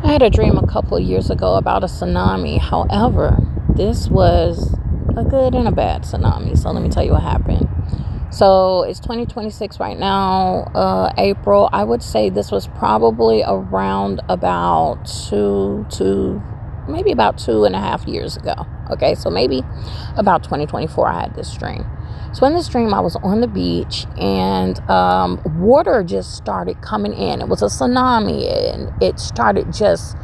I had a dream a couple of years ago about a tsunami. However, this was a good and a bad tsunami. So let me tell you what happened. So it's 2026 right now, April. I would say this was probably around about maybe about 2.5 years ago. Okay, so maybe about 2024 I had this dream. So in this dream, I was on the beach and water just started coming in. It was a tsunami and it started just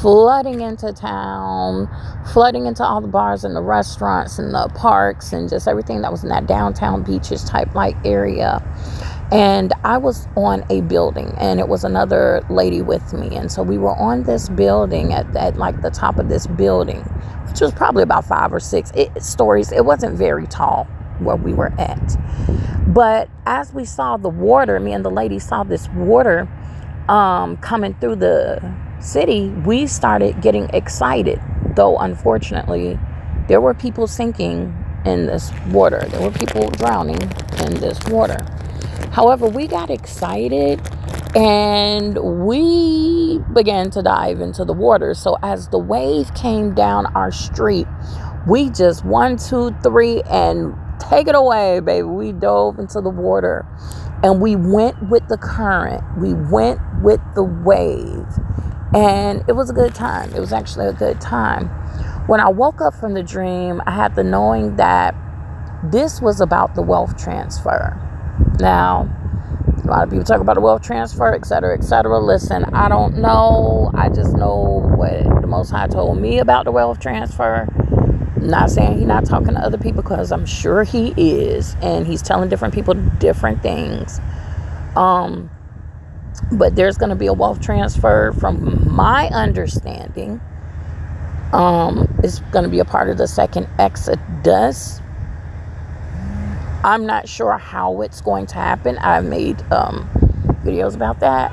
flooding into town, flooding into all the bars and the restaurants and the parks and just everything that was in that downtown beaches type like area. And I was on a building and it was another lady with me. And so we were on this building at like the top of this building, which was probably about 5 or 6 stories. It wasn't very tall where we were at. But as we saw the water, me and the lady saw this water coming through the city, we started getting excited. Though unfortunately, there were people sinking in this water. There were people drowning in this water. However, we got excited and we began to dive into the water. So as the wave came down our street, we just 1, 2, 3 and take it away, baby. We dove into the water and we went with the current. We went with the wave. And it was a good time. It was actually a good time. When I woke up from the dream, I had the knowing that this was about the wealth transfer. Now, a lot of people talk about the wealth transfer, et cetera, et cetera. Listen, I don't know. I just know what the Most High told me about the wealth transfer. I'm not saying he's not talking to other people, because I'm sure he is. And he's telling different people different things. But there's going to be a wealth transfer from my understanding. It's going to be a part of the second Exodus. I'm not sure how it's going to happen. I've made videos about that.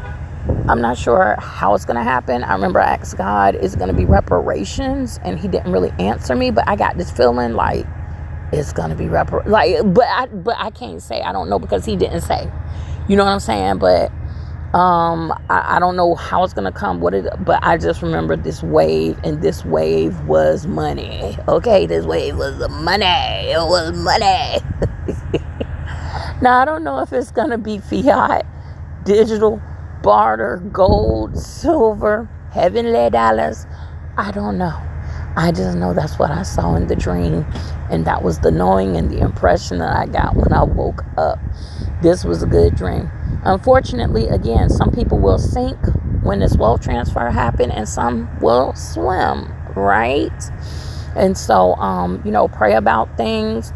I'm not sure how it's going to happen. I remember I asked God, is it going to be reparations? And he didn't really answer me, but I got this feeling like it's going to be but I can't say. I don't know, because he didn't say. You know what I'm saying? But I don't know how it's gonna come, but I just remember this wave, and this wave was money. Okay, this wave was the money. It was money. Now I don't know if it's gonna be fiat, digital, barter, gold, silver, heavenly dollars. I don't know. I just know that's what I saw in the dream, and that was the knowing and the impression that I got when I woke up. This was a good dream. Unfortunately, again, some people will sink when this wealth transfer happens, and some will swim, right? And so, pray about things.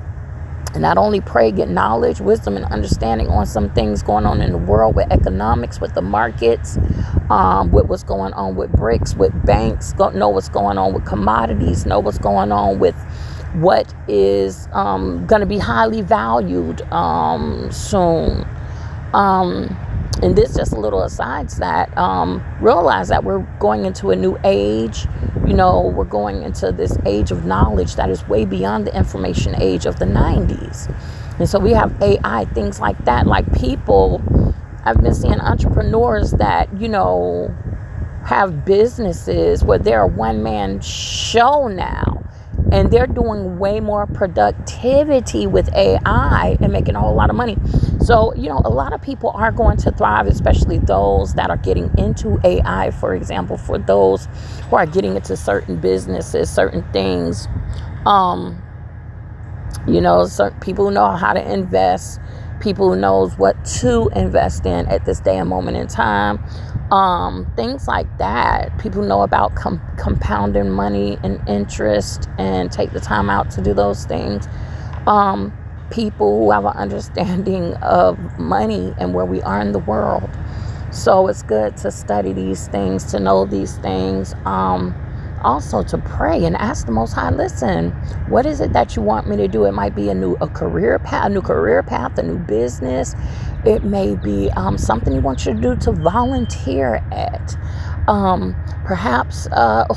And not only pray, get knowledge, wisdom, and understanding on some things going on in the world with economics, with the markets, with what's going on with bricks, with banks, know what's going on with commodities, know what's going on with what is going to be highly valued soon. And this just a little asides that realize that we're going into a new age. We're going into this age of knowledge that is way beyond the information age of the 90s. And so we have AI, things like that. Like people, I've been seeing entrepreneurs that, have businesses where they're a one-man show now. And they're doing way more productivity with AI and making a whole lot of money. So, a lot of people are going to thrive, especially those that are getting into AI, for example, for those who are getting into certain businesses, certain things. Certain people who know how to invest, people who knows what to invest in at this day and moment in time. Things like that. People know about compounding money and interest and take the time out to do those things. People who have an understanding of money and where we are in the world. So it's good to study these things, to know these things. Also to pray and ask the Most High, listen, what is it that you want me to do? It might be a new career path, a new business. It may be something you want you to do to volunteer at. Perhaps,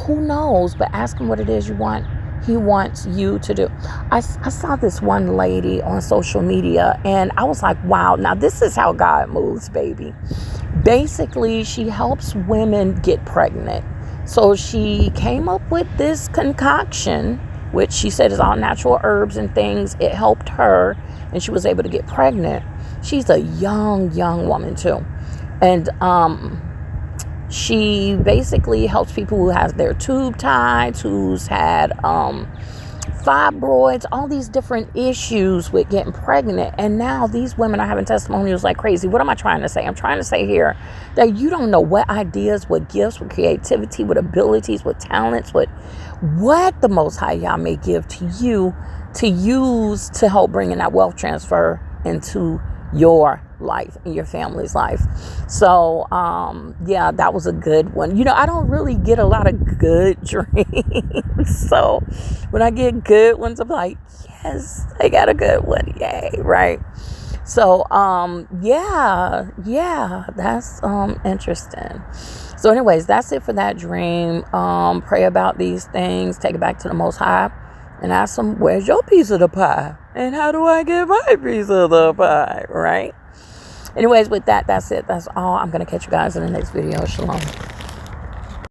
who knows, but ask him what it is you want he wants you to do. I saw this one lady on social media, and I was like, wow, now this is how God moves, baby. Basically, she helps women get pregnant. So she came up with this concoction, which she said is all natural herbs and things. It helped her, and she was able to get pregnant. She's a young woman too. And she basically helps people who have their tube tied, who's had fibroids, all these different issues with getting pregnant. And now these women are having testimonials like crazy. What am I trying to say? I'm trying to say here that you don't know what ideas, what gifts, what creativity, what abilities, what talents, what the Most High Yah may give to you to use to help bring in that wealth transfer into your life and your family's life. So yeah, that was a good one. You know, I don't really get a lot of good dreams, so when I get good ones, I'm like, yes, I got a good one, yay, right? So yeah, that's interesting. So anyways, that's it for that dream. Pray about these things, take it back to the Most High, and ask him, where's your piece of the pie? And how do I get my piece of the pie, right? Anyways, with that, that's it. That's all. I'm going to catch you guys in the next video. Shalom.